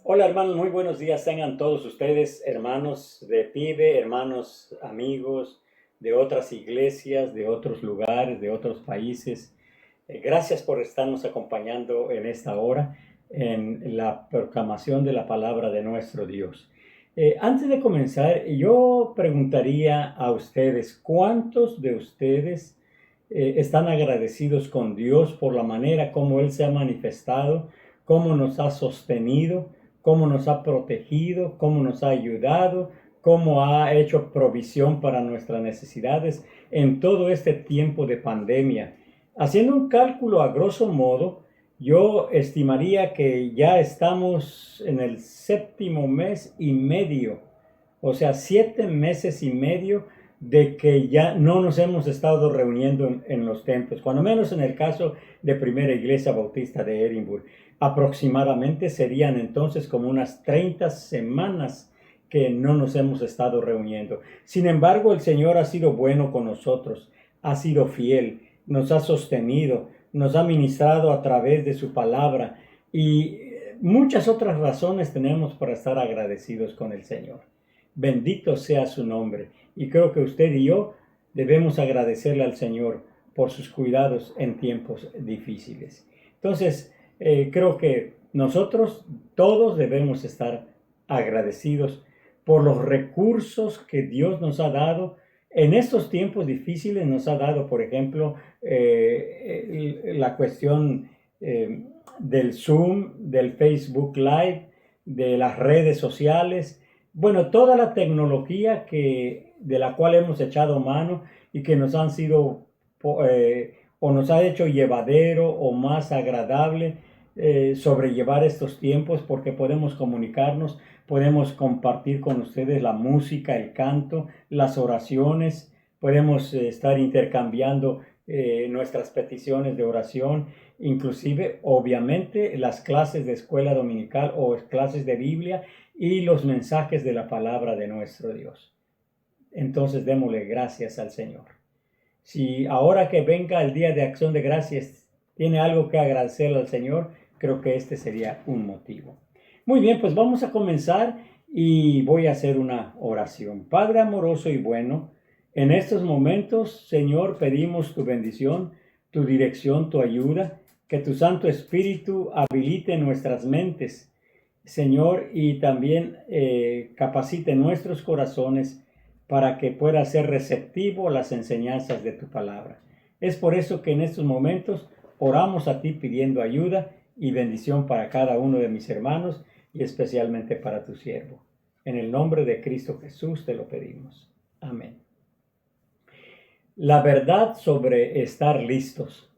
Hola hermanos, muy buenos días tengan todos ustedes, hermanos de PIBE, hermanos, amigos de otras iglesias, de otros lugares, de otros países. Gracias por estarnos acompañando en esta hora en la proclamación de la palabra de nuestro Dios. Antes de comenzar, yo preguntaría a ustedes, ¿cuántos de ustedes están agradecidos con Dios por la manera como Él se ha manifestado, cómo nos ha sostenido, cómo nos ha protegido, cómo nos ha ayudado, cómo ha hecho provisión para nuestras necesidades en todo este tiempo de pandemia? Haciendo un cálculo a grosso modo, yo estimaría que ya estamos en el 7.5 meses, o sea, 7 meses y medio de que ya no nos hemos estado reuniendo en los templos, cuando menos en el caso de Primera Iglesia Bautista de Edimburgo. Aproximadamente serían entonces como unas 30 semanas que no nos hemos estado reuniendo. Sin embargo, el Señor ha sido bueno con nosotros, ha sido fiel, nos ha sostenido, nos ha ministrado a través de su palabra y muchas otras razones tenemos para estar agradecidos con el Señor. Bendito sea su nombre. Y creo que usted y yo debemos agradecerle al Señor por sus cuidados en tiempos difíciles. Entonces, creo que nosotros todos debemos estar agradecidos por los recursos que Dios nos ha dado. En estos tiempos difíciles nos ha dado, por ejemplo, la cuestión del Zoom, del Facebook Live, de las redes sociales. Bueno, toda la tecnología de la cual hemos echado mano y que nos han sido o nos ha hecho llevadero o más agradable sobrellevar estos tiempos, porque podemos comunicarnos, podemos compartir con ustedes la música, el canto, las oraciones, podemos estar intercambiando nuestras peticiones de oración, inclusive obviamente las clases de escuela dominical o clases de Biblia y los mensajes de la palabra de nuestro Dios. Entonces démosle gracias al Señor. Si ahora que venga el día de acción de gracias tiene algo que agradecerle al Señor, creo que este sería un motivo. Muy bien, pues vamos a comenzar y voy a hacer una oración. Padre amoroso y bueno, en estos momentos, Señor, pedimos tu bendición, tu dirección, tu ayuda, que tu Santo Espíritu habilite nuestras mentes, Señor, y también capacite nuestros corazones para que pueda ser receptivo a las enseñanzas de tu palabra. Es por eso que en estos momentos oramos a ti pidiendo ayuda y bendición para cada uno de mis hermanos y especialmente para tu siervo. En el nombre de Cristo Jesús te lo pedimos. Amén. La verdad sobre estar listos.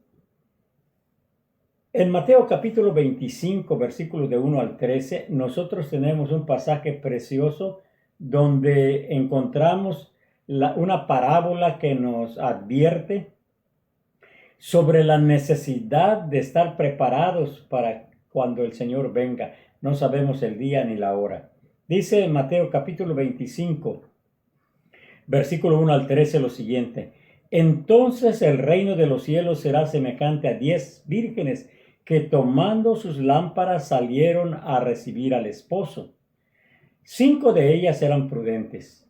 En Mateo capítulo 25, versículos de 1 al 13, nosotros tenemos un pasaje precioso donde encontramos una parábola que nos advierte sobre la necesidad de estar preparados para cuando el Señor venga. No sabemos el día ni la hora. Dice en Mateo capítulo 25, versículo 1 al 13 lo siguiente: entonces el reino de los cielos será semejante a 10 vírgenes que tomando sus lámparas salieron a recibir al esposo. 5 de ellas eran prudentes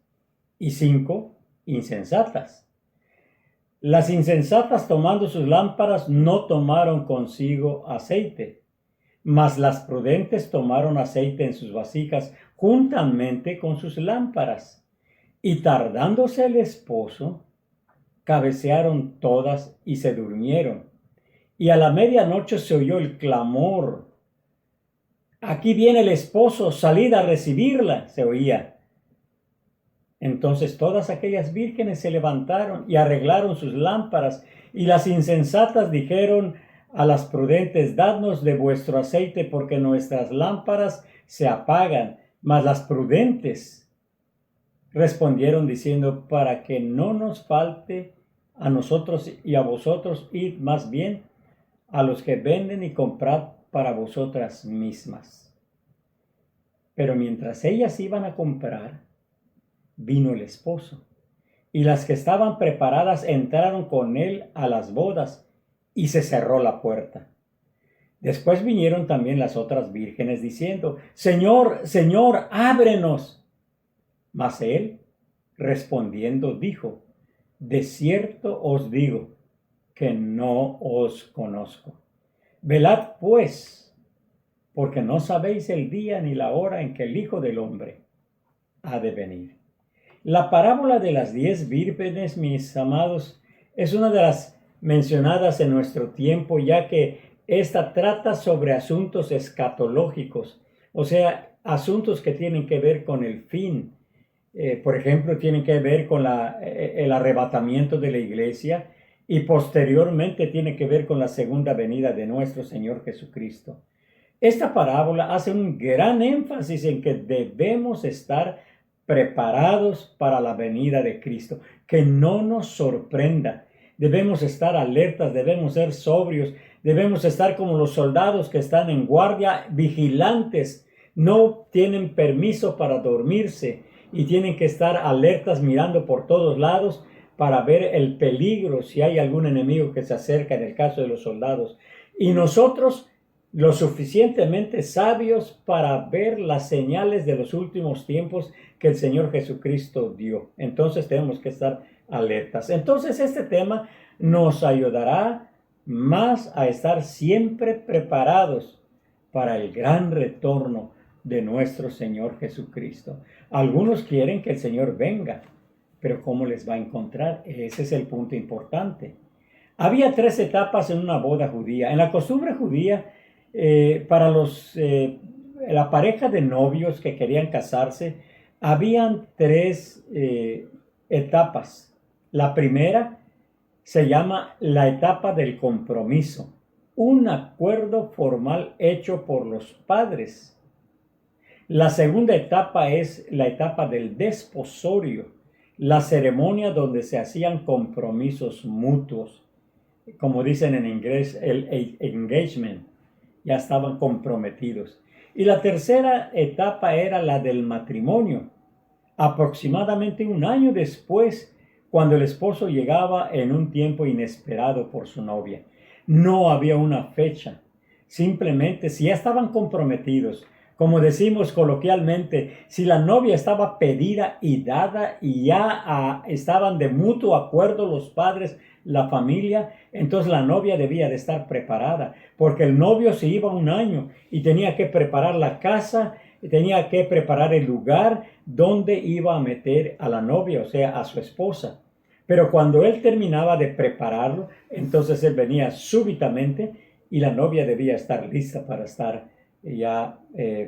y 5 insensatas. Las insensatas, tomando sus lámparas, no tomaron consigo aceite, mas las prudentes tomaron aceite en sus vasijas juntamente con sus lámparas. Y tardándose el esposo, cabecearon todas y se durmieron. Y a la medianoche se oyó el clamor: aquí viene el esposo, salid a recibirla, se oía. Entonces todas aquellas vírgenes se levantaron y arreglaron sus lámparas, y las insensatas dijeron a las prudentes: dadnos de vuestro aceite, porque nuestras lámparas se apagan. Mas las prudentes respondieron diciendo: para que no nos falte a nosotros y a vosotros, id más bien a los que venden y comprad para vosotras mismas. Pero mientras ellas iban a comprar, vino el esposo, y las que estaban preparadas entraron con él a las bodas, y se cerró la puerta. Después vinieron también las otras vírgenes diciendo: Señor, Señor, ábrenos. Mas él, respondiendo, dijo: de cierto os digo que no os conozco. Velad pues, porque no sabéis el día ni la hora en que el Hijo del Hombre ha de venir. La parábola de las 10 vírgenes, mis amados, es una de las mencionadas en nuestro tiempo, ya que esta trata sobre asuntos escatológicos, o sea, asuntos que tienen que ver con el fin. Por ejemplo, tienen que ver con el arrebatamiento de la iglesia, y posteriormente tiene que ver con la segunda venida de nuestro Señor Jesucristo. Esta parábola hace un gran énfasis en que debemos estar preparados para la venida de Cristo, que no nos sorprenda. Debemos estar alertas, debemos ser sobrios, debemos estar como los soldados que están en guardia, vigilantes, no tienen permiso para dormirse y tienen que estar alertas mirando por todos lados para ver el peligro, si hay algún enemigo que se acerca, en el caso de los soldados. Y nosotros, lo suficientemente sabios para ver las señales de los últimos tiempos que el Señor Jesucristo dio. Entonces tenemos que estar alertas. Entonces este tema nos ayudará más a estar siempre preparados para el gran retorno de nuestro Señor Jesucristo. Algunos quieren que el Señor venga, pero ¿cómo les va a encontrar? Ese es el punto importante. Había 3 etapas en una boda judía. En la costumbre judía, para la pareja de novios que querían casarse, habían 3 etapas. La primera se llama la etapa del compromiso, un acuerdo formal hecho por los padres. La segunda etapa es la etapa del desposorio, la ceremonia donde se hacían compromisos mutuos, como dicen en inglés, el engagement. Ya estaban comprometidos. Y la tercera etapa era la del matrimonio, aproximadamente un año después, cuando el esposo llegaba en un tiempo inesperado por su novia. No había una fecha, simplemente si ya estaban comprometidos, como decimos coloquialmente, si la novia estaba pedida y dada y ya estaban de mutuo acuerdo los padres, la familia, entonces la novia debía de estar preparada, porque el novio se iba un año y tenía que preparar la casa, tenía que preparar el lugar donde iba a meter a la novia, o sea, a su esposa. Pero cuando él terminaba de prepararlo, entonces él venía súbitamente y la novia debía estar lista para estar ya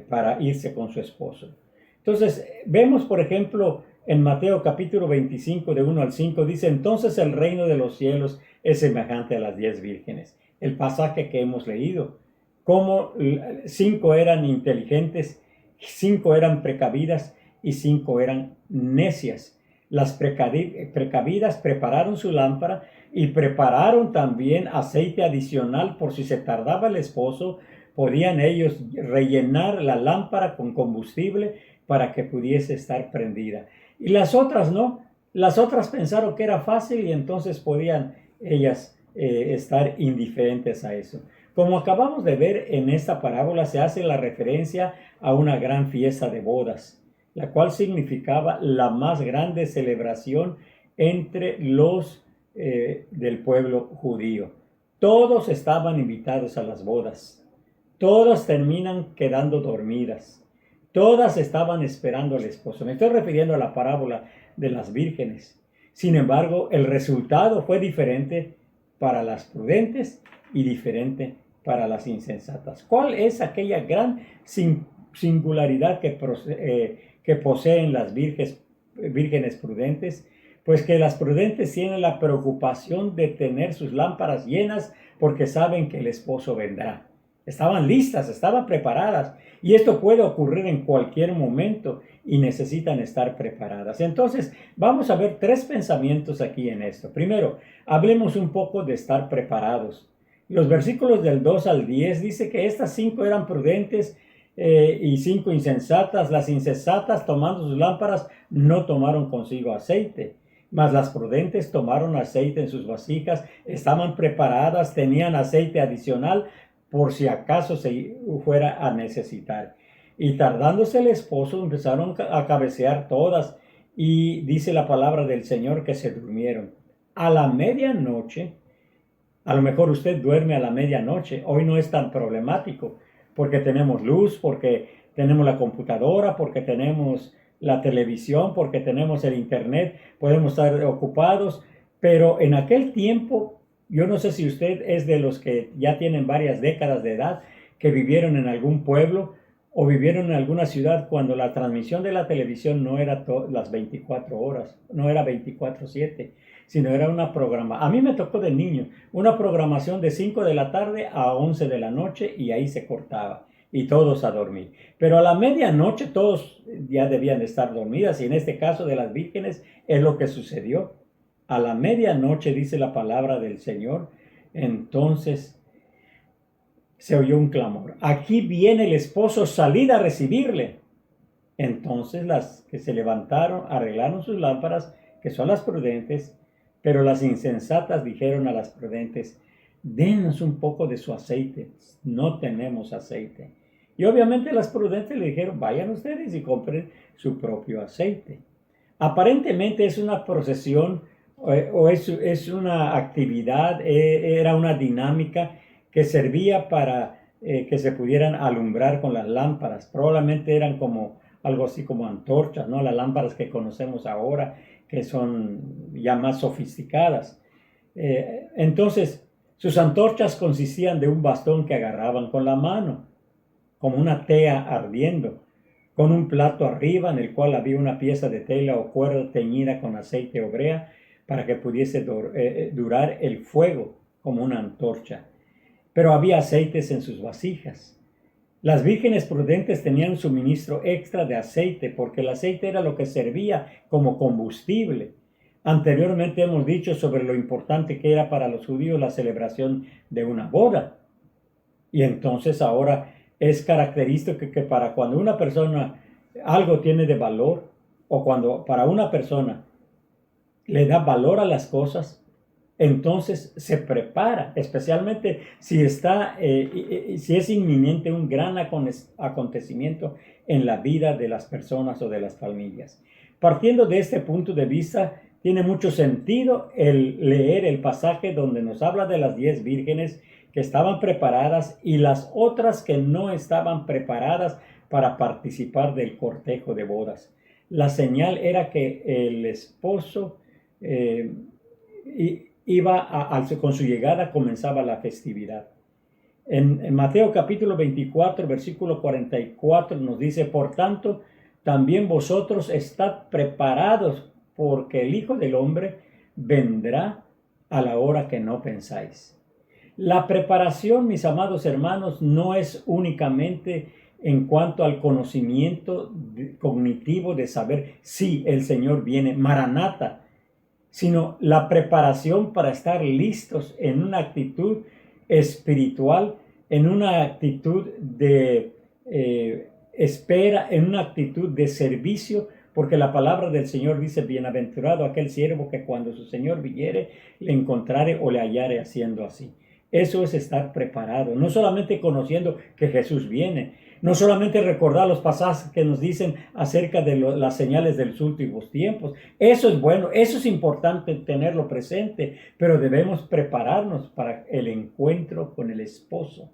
para irse con su esposo. Entonces vemos, por ejemplo, en Mateo capítulo 25 de 1 al 5 dice: entonces el reino de los cielos es semejante a las 10 vírgenes. El pasaje que hemos leído, como 5 eran inteligentes, 5 eran precavidas y 5 eran necias. Las precavidas prepararon su lámpara y prepararon también aceite adicional por si se tardaba el esposo. Podían ellos rellenar la lámpara con combustible para que pudiese estar prendida. Y las otras no. Las otras pensaron que era fácil y entonces podían ellas estar indiferentes a eso. Como acabamos de ver en esta parábola, se hace la referencia a una gran fiesta de bodas, la cual significaba la más grande celebración entre los del pueblo judío. Todos estaban invitados a las bodas. Todas terminan quedando dormidas. Todas estaban esperando al esposo. Me estoy refiriendo a la parábola de las vírgenes. Sin embargo, el resultado fue diferente para las prudentes y diferente para las insensatas. ¿Cuál es aquella gran singularidad que poseen las vírgenes prudentes? Pues que las prudentes tienen la preocupación de tener sus lámparas llenas porque saben que el esposo vendrá. Estaban listas, estaban preparadas, y esto puede ocurrir en cualquier momento y necesitan estar preparadas. Entonces, vamos a ver 3 pensamientos aquí en esto. Primero, hablemos un poco de estar preparados. Los versículos del 2 al 10 dice que estas 5 eran prudentes y 5 insensatas. Las insensatas, tomando sus lámparas, no tomaron consigo aceite, mas las prudentes tomaron aceite en sus vasijas, estaban preparadas, tenían aceite adicional por si acaso se fuera a necesitar. Y tardándose el esposo, empezaron a cabecear todas, y dice la palabra del Señor que se durmieron. A la medianoche, a lo mejor usted duerme a la medianoche, hoy no es tan problemático, porque tenemos luz, porque tenemos la computadora, porque tenemos la televisión, porque tenemos el internet, podemos estar ocupados, pero en aquel tiempo, yo no sé si usted es de los que ya tienen varias décadas de edad, que vivieron en algún pueblo o vivieron en alguna ciudad cuando la transmisión de la televisión no era las 24 horas, no era 24/7, sino era una programa. A mí me tocó de niño una programación de 5 de la tarde a 11 de la noche y ahí se cortaba y todos a dormir. Pero a la medianoche todos ya debían estar dormidas, y en este caso de las vírgenes es lo que sucedió. A la medianoche, dice la palabra del Señor, entonces se oyó un clamor: aquí viene el esposo, salid a recibirle. Entonces las que se levantaron arreglaron sus lámparas, que son las prudentes, pero las insensatas dijeron a las prudentes: denos un poco de su aceite, no tenemos aceite. Y obviamente las prudentes le dijeron: vayan ustedes y compren su propio aceite. Aparentemente es una procesión o es una actividad, era una dinámica que servía para que se pudieran alumbrar con las lámparas. Probablemente eran como algo así como antorchas, ¿no? Las lámparas que conocemos ahora, que son ya más sofisticadas. Entonces, sus antorchas consistían de un bastón que agarraban con la mano, como una tea ardiendo, con un plato arriba en el cual había una pieza de tela o cuerda teñida con aceite o brea para que pudiese durar el fuego como una antorcha. Pero había aceites en sus vasijas. Las vírgenes prudentes tenían suministro extra de aceite, porque el aceite era lo que servía como combustible. Anteriormente hemos dicho sobre lo importante que era para los judíos la celebración de una boda. Y entonces ahora es característico que para cuando una persona algo tiene de valor, o cuando para una persona le da valor a las cosas, entonces se prepara, especialmente si si es inminente un gran acontecimiento en la vida de las personas o de las familias. Partiendo de este punto de vista, tiene mucho sentido el leer el pasaje donde nos habla de las 10 vírgenes que estaban preparadas y las otras que no estaban preparadas para participar del cortejo de bodas. La señal era que el esposo con su llegada comenzaba la festividad. En Mateo capítulo 24, versículo 44 nos dice: por tanto, también vosotros estad preparados, porque el Hijo del Hombre vendrá a la hora que no pensáis. La preparación, mis amados hermanos, no es únicamente en cuanto al conocimiento cognitivo de saber si el Señor viene, Maranata, sino la preparación para estar listos en una actitud espiritual, en una actitud de espera, en una actitud de servicio, porque la palabra del Señor dice: bienaventurado aquel siervo que cuando su Señor viniere le encontrare o le hallare haciendo así. Eso es estar preparado, no solamente conociendo que Jesús viene, no solamente recordar los pasajes que nos dicen acerca de las señales de los últimos tiempos. Eso es bueno, eso es importante tenerlo presente, pero debemos prepararnos para el encuentro con el esposo.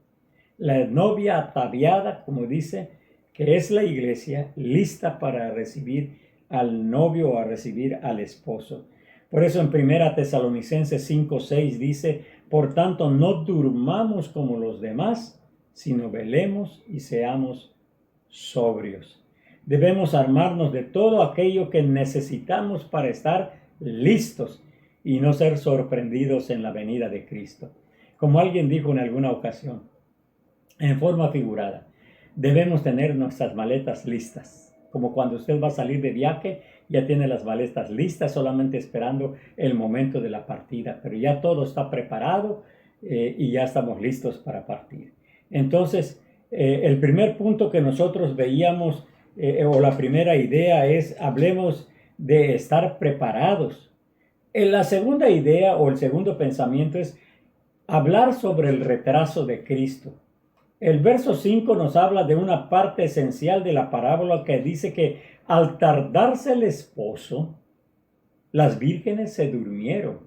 La novia ataviada, como dice, que es la iglesia, lista para recibir al novio o a recibir al esposo. Por eso en 1 Tesalonicenses 5:6 dice: por tanto, no durmamos como los demás, sino velemos y seamos sobrios. Debemos armarnos de todo aquello que necesitamos para estar listos y no ser sorprendidos en la venida de Cristo. Como alguien dijo en alguna ocasión, en forma figurada, debemos tener nuestras maletas listas. Como cuando usted va a salir de viaje, ya tiene las maletas listas, solamente esperando el momento de la partida, pero ya todo está preparado y ya estamos listos para partir. Entonces, el primer punto que nosotros veíamos, o la primera idea es: hablemos de estar preparados. La segunda idea o el segundo pensamiento es hablar sobre el retraso de Cristo. El verso 5 nos habla de una parte esencial de la parábola que dice que al tardarse el esposo, las vírgenes se durmieron.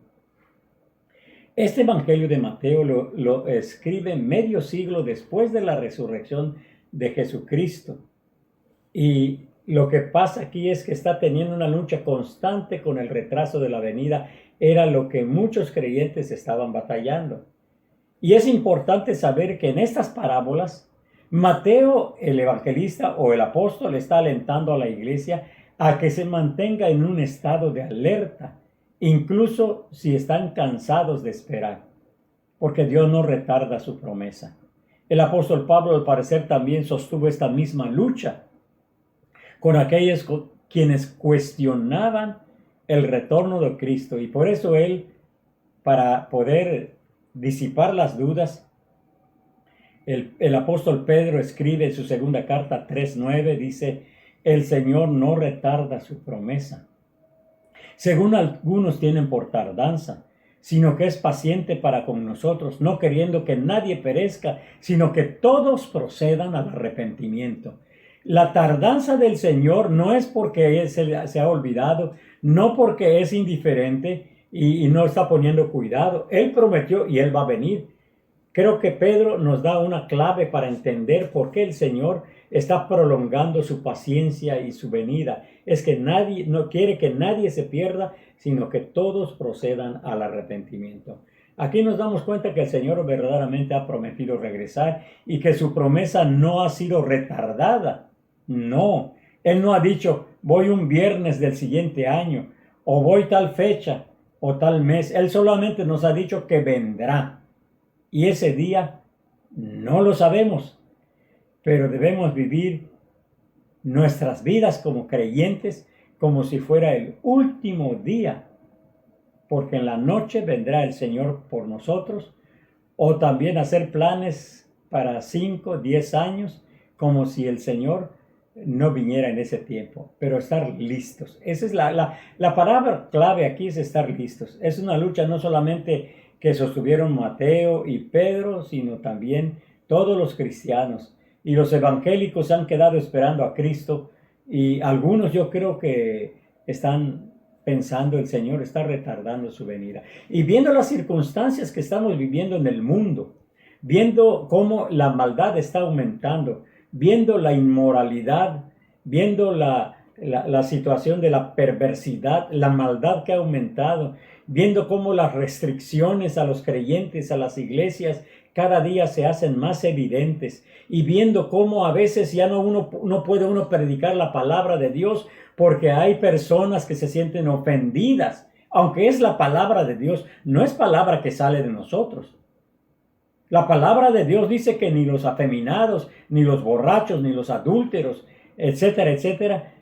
Este Evangelio de Mateo lo escribe medio siglo después de la resurrección de Jesucristo. Y lo que pasa aquí es que está teniendo una lucha constante con el retraso de la venida. Era lo que muchos creyentes estaban batallando. Y es importante saber que en estas parábolas, Mateo, el evangelista o el apóstol, está alentando a la iglesia a que se mantenga en un estado de alerta, incluso si están cansados de esperar, porque Dios no retarda su promesa. El apóstol Pablo, al parecer, también sostuvo esta misma lucha con aquellos quienes cuestionaban el retorno de Cristo, y por eso él, para poder disipar las dudas, el apóstol Pedro escribe en su segunda carta 3:9, dice: el Señor no retarda su promesa, según algunos tienen por tardanza, sino que es paciente para con nosotros, no queriendo que nadie perezca, sino que todos procedan al arrepentimiento. La tardanza del Señor no es porque Él se ha olvidado, no porque es indiferente y no está poniendo cuidado. Él prometió y Él va a venir. Creo que Pedro nos da una clave para entender por qué el Señor está prolongando su paciencia y su venida. Es que nadie, no quiere que nadie se pierda, sino que todos procedan al arrepentimiento. Aquí nos damos cuenta que el Señor verdaderamente ha prometido regresar y que su promesa no ha sido retardada. No, Él no ha dicho voy un viernes del siguiente año o voy tal fecha o tal mes. Él solamente nos ha dicho que vendrá. Y ese día no lo sabemos, pero debemos vivir nuestras vidas como creyentes como si fuera el último día, porque en la noche vendrá el Señor por nosotros, o también hacer planes para 5, 10 años, como si el Señor no viniera en ese tiempo, pero estar listos. Esa es la palabra clave aquí, es estar listos. Es una lucha no solamente que sostuvieron Mateo y Pedro, sino también todos los cristianos. Y los evangélicos han quedado esperando a Cristo, y algunos yo creo que están pensando el Señor está retardando su venida. Y viendo las circunstancias que estamos viviendo en el mundo, viendo cómo la maldad está aumentando, viendo la inmoralidad, viendo la situación de la perversidad, la maldad que ha aumentado, viendo cómo las restricciones a los creyentes, a las iglesias, cada día se hacen más evidentes, y viendo cómo a veces ya no puede uno predicar la palabra de Dios porque hay personas que se sienten ofendidas, aunque es la palabra de Dios, no es palabra que sale de nosotros. La palabra de Dios dice que ni los afeminados, ni los borrachos, ni los adúlteros, etcétera, etcétera,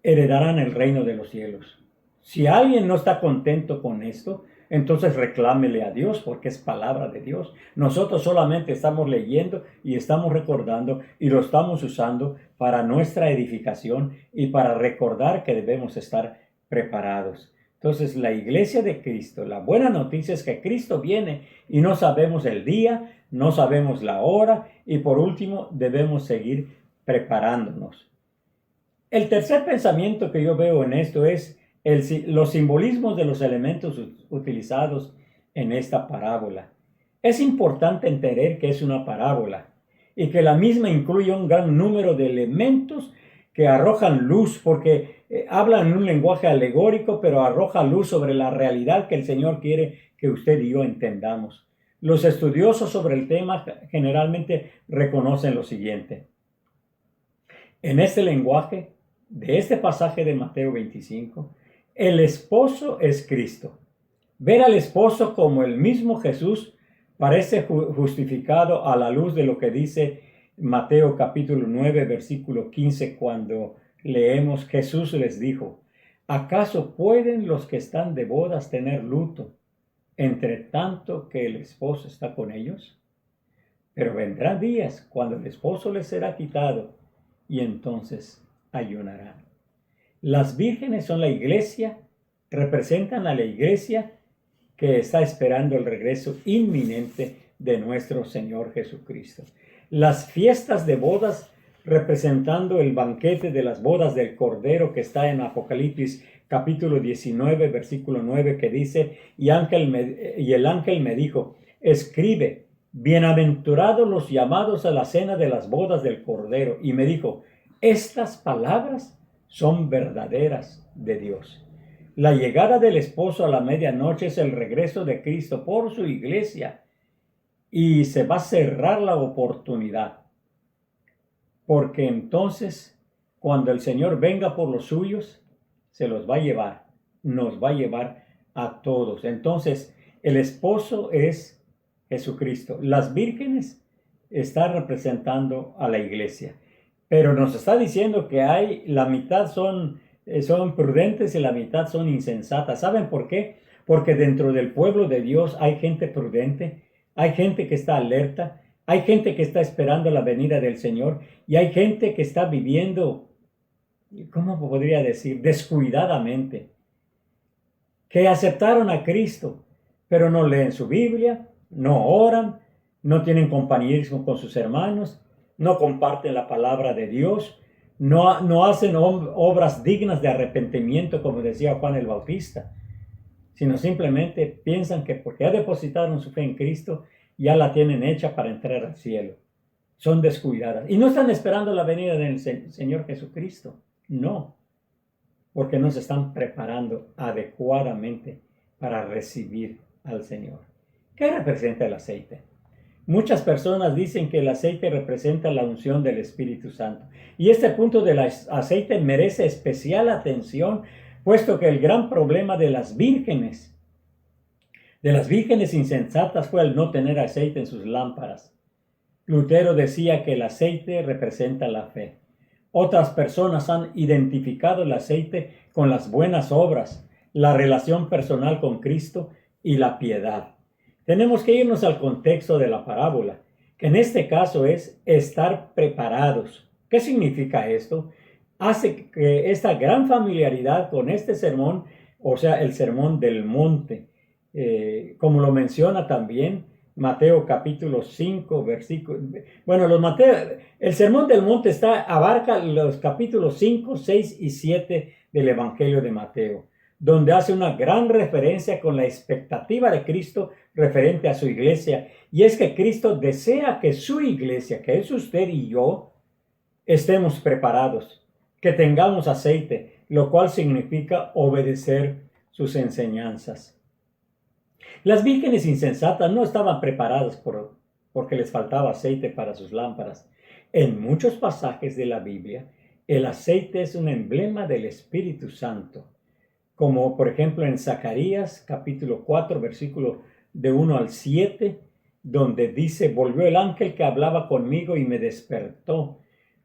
heredarán el reino de los cielos. Si alguien no está contento con esto, entonces reclámele a Dios, porque es palabra de Dios. Nosotros solamente estamos leyendo y estamos recordando y lo estamos usando para nuestra edificación y para recordar que debemos estar preparados. Entonces, la iglesia de Cristo, la buena noticia es que Cristo viene y no sabemos el día, no sabemos la hora, y por último debemos seguir preparándonos. El tercer pensamiento que yo veo en esto es los simbolismos de los elementos utilizados en esta parábola. Es importante entender que es una parábola y que la misma incluye un gran número de elementos que arrojan luz, porque hablan en un lenguaje alegórico, pero arroja luz sobre la realidad que el Señor quiere que usted y yo entendamos. Los estudiosos sobre el tema generalmente reconocen lo siguiente: en este lenguaje de este pasaje de Mateo 25, el esposo es Cristo. Ver al esposo como el mismo Jesús parece justificado a la luz de lo que dice Mateo capítulo 9, versículo 15, cuando leemos: Jesús les dijo: ¿acaso pueden los que están de bodas tener luto, entre tanto que el esposo está con ellos? Pero vendrán días cuando el esposo les será quitado, y entonces ayunarán. Las vírgenes son la iglesia, representan a la iglesia que está esperando el regreso inminente de nuestro Señor Jesucristo. Las fiestas de bodas representando el banquete de las bodas del Cordero que está en Apocalipsis capítulo 19, versículo 9, que dice, y el ángel me dijo, escribe, bienaventurados los llamados a la cena de las bodas del Cordero. Y me dijo, estas palabras son verdaderas de Dios. La llegada del esposo a la medianoche es el regreso de Cristo por su iglesia y se va a cerrar la oportunidad. Porque entonces, cuando el Señor venga por los suyos, se los va a llevar, nos va a llevar a todos. Entonces, el esposo es Jesucristo. Las vírgenes están representando a la iglesia. Pero nos está diciendo que la mitad son prudentes y la mitad son insensatas. ¿Saben por qué? Porque dentro del pueblo de Dios hay gente prudente, hay gente que está alerta, hay gente que está esperando la venida del Señor y hay gente que está viviendo, ¿cómo podría decir? Descuidadamente. Que aceptaron a Cristo, pero no leen su Biblia, no oran, no tienen compañerismo con sus hermanos, no comparten la palabra de Dios, no hacen obras dignas de arrepentimiento, como decía Juan el Bautista, sino simplemente piensan que porque ya depositaron su fe en Cristo, ya la tienen hecha para entrar al cielo. Son descuidadas. Y no están esperando la venida del Señor Jesucristo. No. Porque no se están preparando adecuadamente para recibir al Señor. ¿Qué representa el aceite? Muchas personas dicen que el aceite representa la unción del Espíritu Santo. Y este punto del aceite merece especial atención, puesto que el gran problema de las vírgenes insensatas fue el no tener aceite en sus lámparas. Lutero decía que el aceite representa la fe. Otras personas han identificado el aceite con las buenas obras, la relación personal con Cristo y la piedad. Tenemos que irnos al contexto de la parábola, que en este caso es estar preparados. ¿Qué significa esto? Hace que esta gran familiaridad con este sermón, o sea, el sermón del monte, como lo menciona también Mateo capítulo 5, versículo... Bueno, el sermón del monte abarca los capítulos 5, 6 y 7 del Evangelio de Mateo, donde hace una gran referencia con la expectativa de Cristo referente a su iglesia. Y es que Cristo desea que su iglesia, que es usted y yo, estemos preparados, que tengamos aceite, lo cual significa obedecer sus enseñanzas. Las vírgenes insensatas no estaban preparadas porque les faltaba aceite para sus lámparas. En muchos pasajes de la Biblia, el aceite es un emblema del Espíritu Santo, como por ejemplo en Zacarías capítulo 4, versículo de 1 al 7, donde dice, volvió el ángel que hablaba conmigo y me despertó,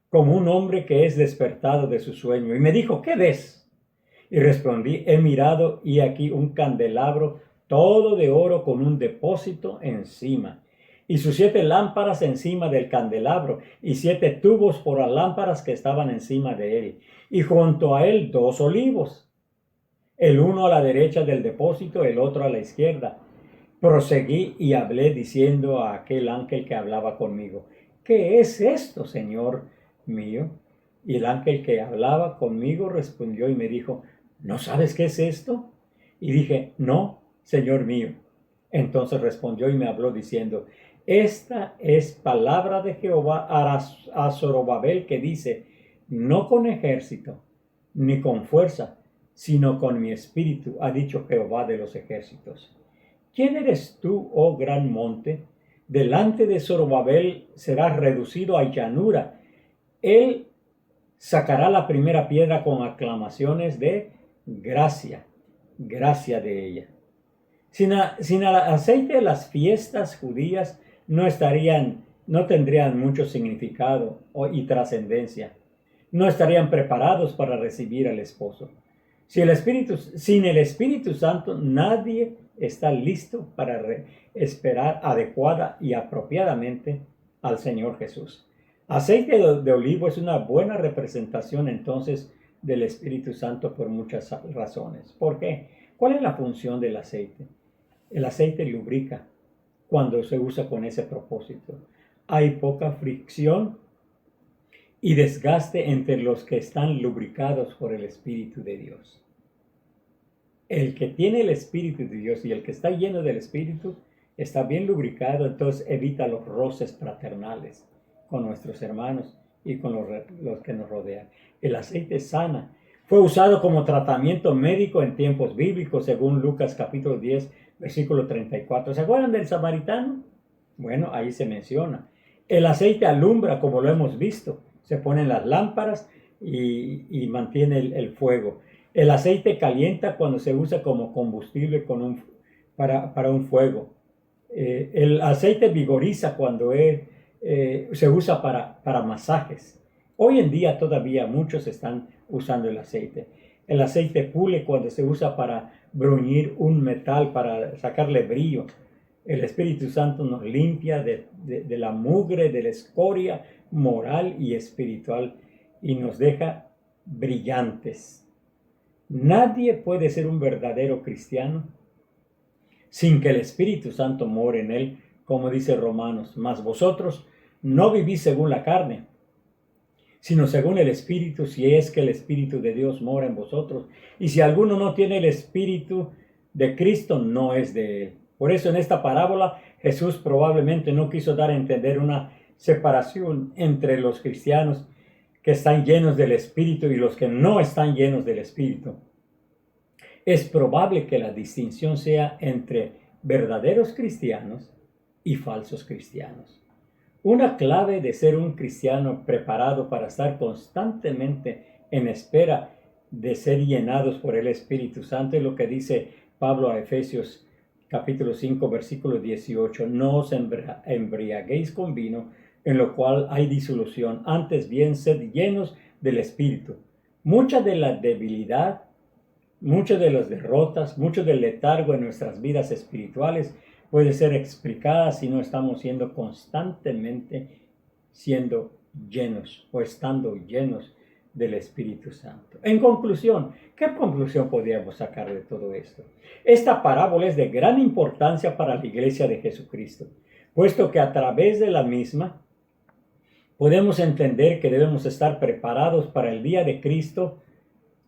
como un hombre que es despertado de su sueño, y me dijo, ¿qué ves? Y respondí, he mirado y aquí un candelabro todo de oro con un depósito encima, y sus 7 lámparas encima del candelabro, y 7 tubos por las lámparas que estaban encima de él, y junto a él 2 olivos, el uno a la derecha del depósito, el otro a la izquierda. Proseguí y hablé diciendo a aquel ángel que hablaba conmigo, ¿qué es esto, Señor mío? Y el ángel que hablaba conmigo respondió y me dijo, ¿no sabes qué es esto? Y dije, no, Señor mío. Entonces respondió y me habló diciendo, esta es palabra de Jehová a Zorobabel, que dice, no con ejército, ni con fuerza, sino con mi espíritu, ha dicho Jehová de los ejércitos. ¿Quién eres tú, oh gran monte? Delante de Zorobabel serás reducido a llanura. Él sacará la primera piedra con aclamaciones de gracia, gracia de ella. Sin el aceite, las fiestas judías no tendrían mucho significado y trascendencia. No estarían preparados para recibir al esposo. Sin el Espíritu Santo, nadie está listo para esperar adecuada y apropiadamente al Señor Jesús. Aceite de olivo es una buena representación entonces del Espíritu Santo por muchas razones. ¿Por qué? ¿Cuál es la función del aceite? El aceite lubrica cuando se usa con ese propósito. hay poca fricción y desgaste entre los que están lubricados por el Espíritu de Dios. El que tiene el Espíritu de Dios y el que está lleno del Espíritu está bien lubricado, entonces evita los roces fraternales con nuestros hermanos y con los que nos rodean. El aceite sana. Fue usado como tratamiento médico en tiempos bíblicos, según Lucas capítulo 10, versículo 34. ¿Se acuerdan del samaritano? Bueno, ahí se menciona. El aceite alumbra, como lo hemos visto. Se ponen las lámparas y mantiene el fuego. El aceite calienta cuando se usa como combustible para un fuego. El aceite vigoriza cuando se usa para masajes. Hoy en día todavía muchos están usando el aceite. El aceite pule cuando se usa para bruñir un metal, para sacarle brillo. El Espíritu Santo nos limpia de la mugre, de la escoria moral y espiritual y nos deja brillantes. Nadie puede ser un verdadero cristiano sin que el Espíritu Santo more en él, como dice Romanos. Mas vosotros no vivís según la carne, sino según el Espíritu, si es que el Espíritu de Dios mora en vosotros. Y si alguno no tiene el Espíritu de Cristo, no es de él. Por eso en esta parábola Jesús probablemente no quiso dar a entender una separación entre los cristianos que están llenos del Espíritu y los que no están llenos del Espíritu. Es probable que la distinción sea entre verdaderos cristianos y falsos cristianos. Una clave de ser un cristiano preparado para estar constantemente en espera de ser llenados por el Espíritu Santo es lo que dice Pablo a Efesios capítulo 5, versículo 18. No os embriaguéis con vino, en lo cual hay disolución, antes bien sed llenos del Espíritu. Mucha de la debilidad, muchas de las derrotas, mucho del letargo en nuestras vidas espirituales puede ser explicada si no estamos siendo constantemente siendo llenos o estando llenos del Espíritu Santo. En conclusión, ¿qué conclusión podríamos sacar de todo esto? Esta parábola es de gran importancia para la Iglesia de Jesucristo, puesto que a través de la misma podemos entender que debemos estar preparados para el día de Cristo,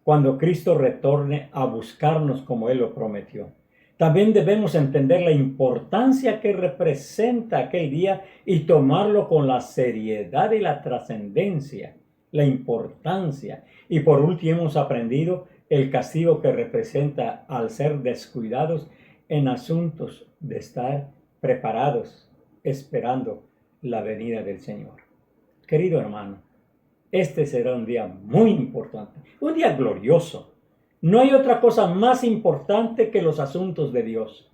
cuando Cristo retorne a buscarnos como Él lo prometió. También debemos entender la importancia que representa aquel día y tomarlo con la seriedad y la trascendencia, la importancia. Y por último hemos aprendido el castigo que representa al ser descuidados en asuntos de estar preparados, esperando la venida del Señor. Querido hermano, este será un día muy importante, un día glorioso. No hay otra cosa más importante que los asuntos de Dios.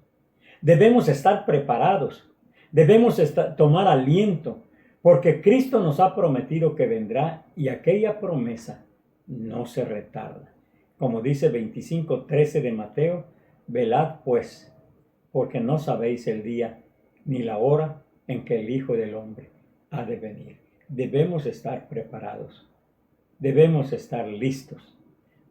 Debemos estar preparados, debemos tomar aliento, porque Cristo nos ha prometido que vendrá y aquella promesa no se retarda. Como dice 25:13 de Mateo, velad pues, porque no sabéis el día ni la hora en que el Hijo del Hombre ha de venir. Debemos estar preparados, debemos estar listos.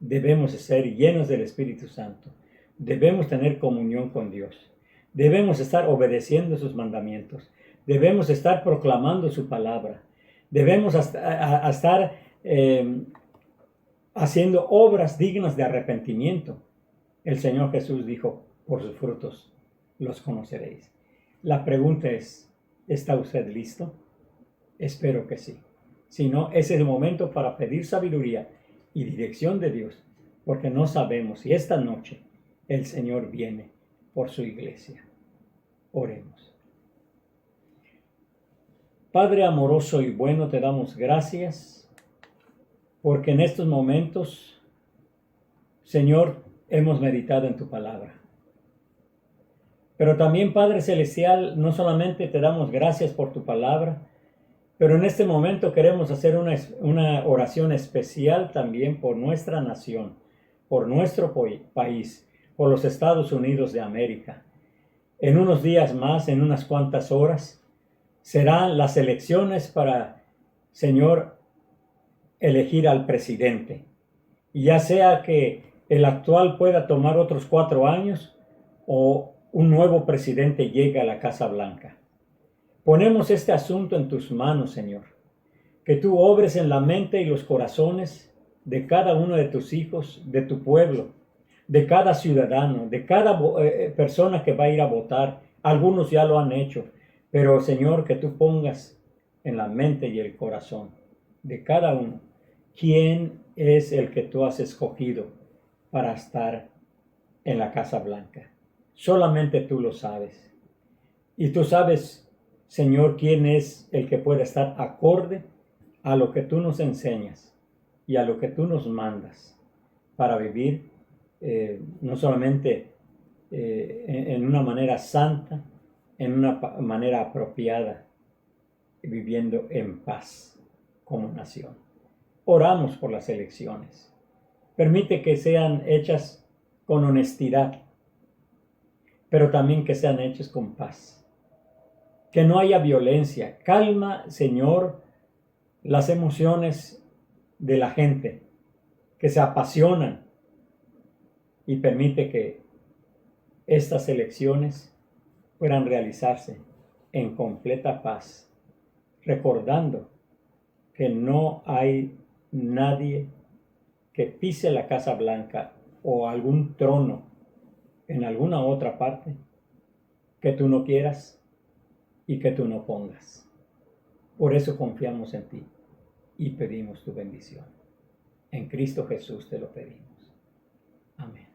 Debemos ser llenos del Espíritu Santo. Debemos tener comunión con Dios. Debemos estar obedeciendo sus mandamientos. Debemos estar proclamando su palabra. Debemos estar haciendo obras dignas de arrepentimiento. El Señor Jesús dijo, por sus frutos los conoceréis. La pregunta es, ¿está usted listo? Espero que sí. Si no, ese es el momento para pedir sabiduría y dirección de Dios, porque no sabemos si esta noche el Señor viene por su iglesia. Oremos. Padre amoroso y bueno, te damos gracias, porque en estos momentos, Señor, hemos meditado en tu palabra. Pero también, Padre Celestial, no solamente te damos gracias por tu palabra, pero en este momento queremos hacer una oración especial también por nuestra nación, por nuestro país, por los Estados Unidos de América. En unos días más, en unas cuantas horas, serán las elecciones para, Señor, elegir al presidente. Y ya sea que el actual pueda tomar otros 4 años o un nuevo presidente llegue a la Casa Blanca. Ponemos este asunto en tus manos, Señor. Que tú obres en la mente y los corazones de cada uno de tus hijos, de tu pueblo, de cada ciudadano, de cada persona que va a ir a votar. Algunos ya lo han hecho, pero Señor, que tú pongas en la mente y el corazón de cada uno quién es el que tú has escogido para estar en la Casa Blanca. Solamente tú lo sabes. Y tú sabes, Señor, quién es el que puede estar acorde a lo que tú nos enseñas y a lo que tú nos mandas para vivir no solamente en una manera santa, en una manera apropiada, viviendo en paz como nación. Oramos por las elecciones. Permite que sean hechas con honestidad, pero también que sean hechas con paz. Que no haya violencia. Calma, Señor, las emociones de la gente que se apasionan y permite que estas elecciones puedan realizarse en completa paz, recordando que no hay nadie que pise la Casa Blanca o algún trono en alguna otra parte que tú no quieras y que tú no pongas. Por eso confiamos en ti y pedimos tu bendición. En Cristo Jesús te lo pedimos. Amén.